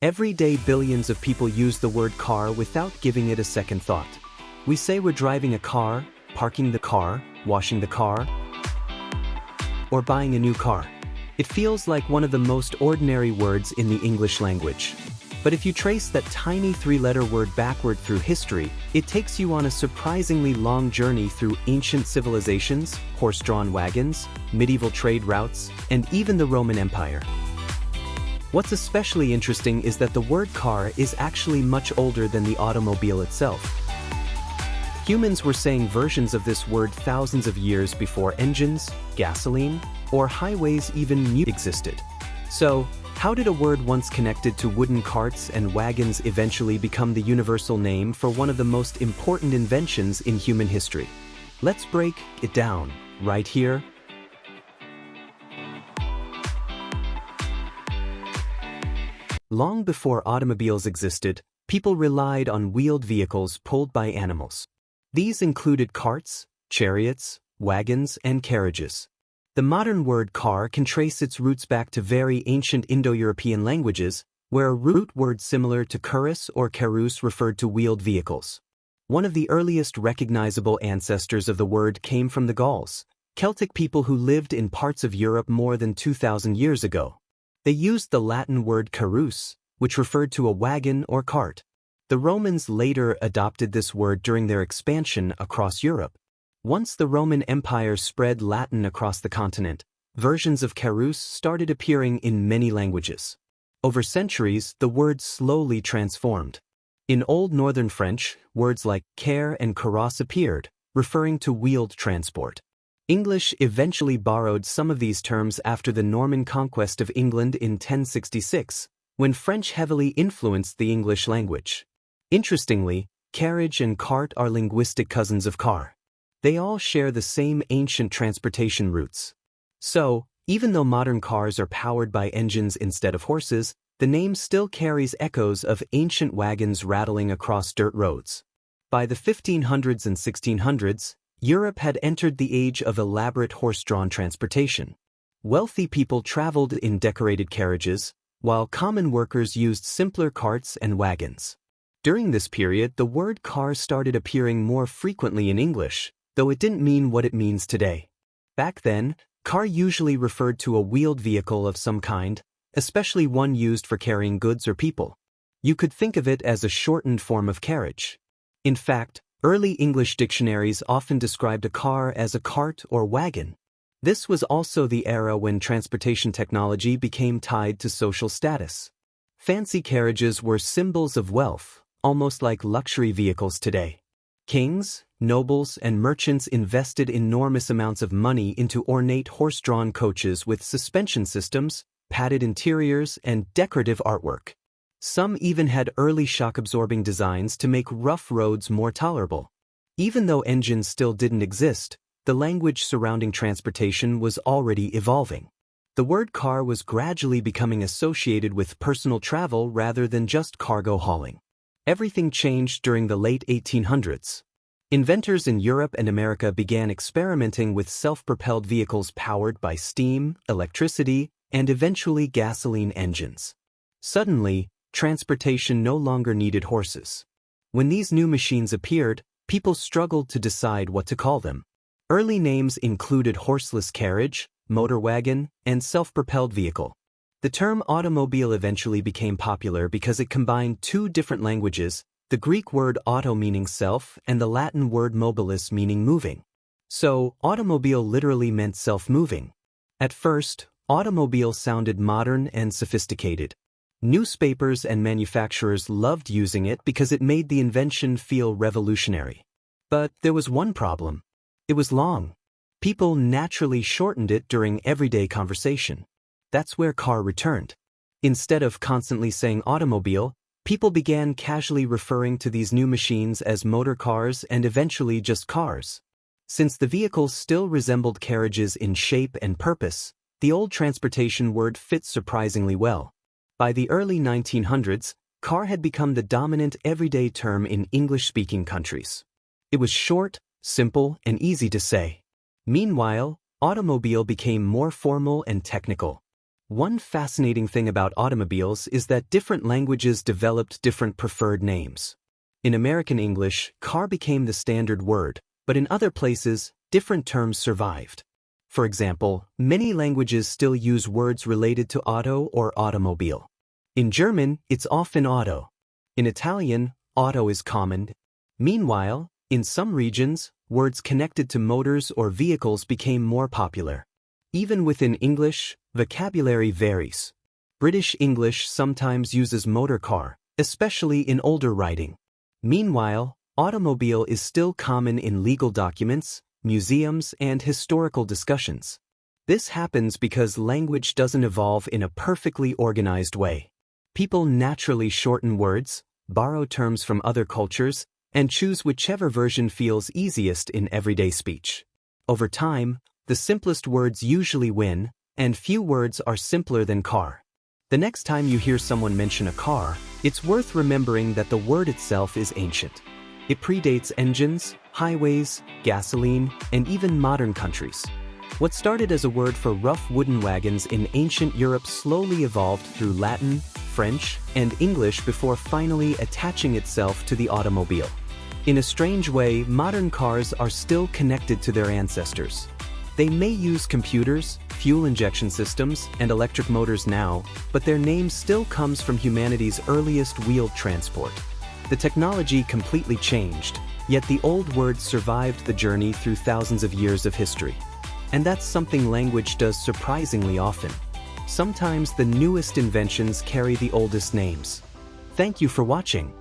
Every day billions of people use the word car without giving it a second thought. We say we're driving a car, parking the car, washing the car, or buying a new car. It feels like one of the most ordinary words in the English language. But if you trace that tiny three-letter word backward through history, it takes you on a surprisingly long journey through ancient civilizations, horse-drawn wagons, medieval trade routes, and even the Roman Empire. What's especially interesting is that the word car is actually much older than the automobile itself. Humans were saying versions of this word thousands of years before engines, gasoline, or highways even existed. So, how did a word once connected to wooden carts and wagons eventually become the universal name for one of the most important inventions in human history? Let's break it down, right here. Long before automobiles existed, people relied on wheeled vehicles pulled by animals. These included carts, chariots, wagons, and carriages. The modern word car can trace its roots back to very ancient Indo-European languages, where a root word similar to Carrus or Carrus referred to wheeled vehicles. One of the earliest recognizable ancestors of the word came from the Gauls, Celtic people who lived in parts of Europe more than 2,000 years ago. They used the Latin word carrus, which referred to a wagon or cart. The Romans later adopted this word during their expansion across Europe. Once the Roman Empire spread Latin across the continent, versions of carrus started appearing in many languages. Over centuries, the word slowly transformed. In Old Northern French, words like car and carrosse appeared, referring to wheeled transport. English eventually borrowed some of these terms after the Norman conquest of England in 1066, when French heavily influenced the English language. Interestingly, carriage and cart are linguistic cousins of car. They all share the same ancient transportation roots. So, even though modern cars are powered by engines instead of horses, the name still carries echoes of ancient wagons rattling across dirt roads. By the 1500s and 1600s, Europe had entered the age of elaborate horse-drawn transportation. Wealthy people traveled in decorated carriages, while common workers used simpler carts and wagons. During this period, the word car started appearing more frequently in English, though it didn't mean what it means today. Back then, car usually referred to a wheeled vehicle of some kind, especially one used for carrying goods or people. You could think of it as a shortened form of carriage. In fact, early English dictionaries often described a car as a cart or wagon. This was also the era when transportation technology became tied to social status. Fancy carriages were symbols of wealth, almost like luxury vehicles today. Kings, nobles, and merchants invested enormous amounts of money into ornate horse-drawn coaches with suspension systems, padded interiors, and decorative artwork. Some even had early shock-absorbing designs to make rough roads more tolerable. Even though engines still didn't exist, the language surrounding transportation was already evolving. The word car was gradually becoming associated with personal travel rather than just cargo hauling. Everything changed during the late 1800s. Inventors in Europe and America began experimenting with self-propelled vehicles powered by steam, electricity, and eventually gasoline engines. Suddenly, transportation no longer needed horses. When these new machines appeared, people struggled to decide what to call them. Early names included horseless carriage, motor wagon, and self-propelled vehicle. The term automobile eventually became popular because it combined two different languages, the Greek word auto meaning self and the Latin word mobilis meaning moving. So, automobile literally meant self-moving. At first, automobile sounded modern and sophisticated. Newspapers and manufacturers loved using it because it made the invention feel revolutionary. But there was one problem. It was long. People naturally shortened it during everyday conversation. That's where car returned. Instead of constantly saying automobile, people began casually referring to these new machines as motor cars and eventually just cars. Since the vehicles still resembled carriages in shape and purpose, the old transportation word fit surprisingly well. By the early 1900s, car had become the dominant everyday term in English-speaking countries. It was short, simple, and easy to say. Meanwhile, automobile became more formal and technical. One fascinating thing about automobiles is that different languages developed different preferred names. In American English, car became the standard word, but in other places, different terms survived. For example, many languages still use words related to auto or automobile. In German, it's often auto. In Italian, auto is common. Meanwhile, in some regions, words connected to motors or vehicles became more popular. Even within English, vocabulary varies. British English sometimes uses motor car, especially in older writing. Meanwhile, automobile is still common in legal documents, museums, and historical discussions. This happens because language doesn't evolve in a perfectly organized way. People naturally shorten words, borrow terms from other cultures, and choose whichever version feels easiest in everyday speech. Over time, the simplest words usually win, and few words are simpler than car. The next time you hear someone mention a car, it's worth remembering that the word itself is ancient. It predates engines, highways, gasoline, and even modern countries. What started as a word for rough wooden wagons in ancient Europe slowly evolved through Latin, French, and English before finally attaching itself to the automobile. In a strange way, modern cars are still connected to their ancestors. They may use computers, fuel injection systems, and electric motors now, but their name still comes from humanity's earliest wheeled transport. The technology completely changed, yet the old words survived the journey through thousands of years of history. And that's something language does surprisingly often. Sometimes the newest inventions carry the oldest names. Thank you for watching.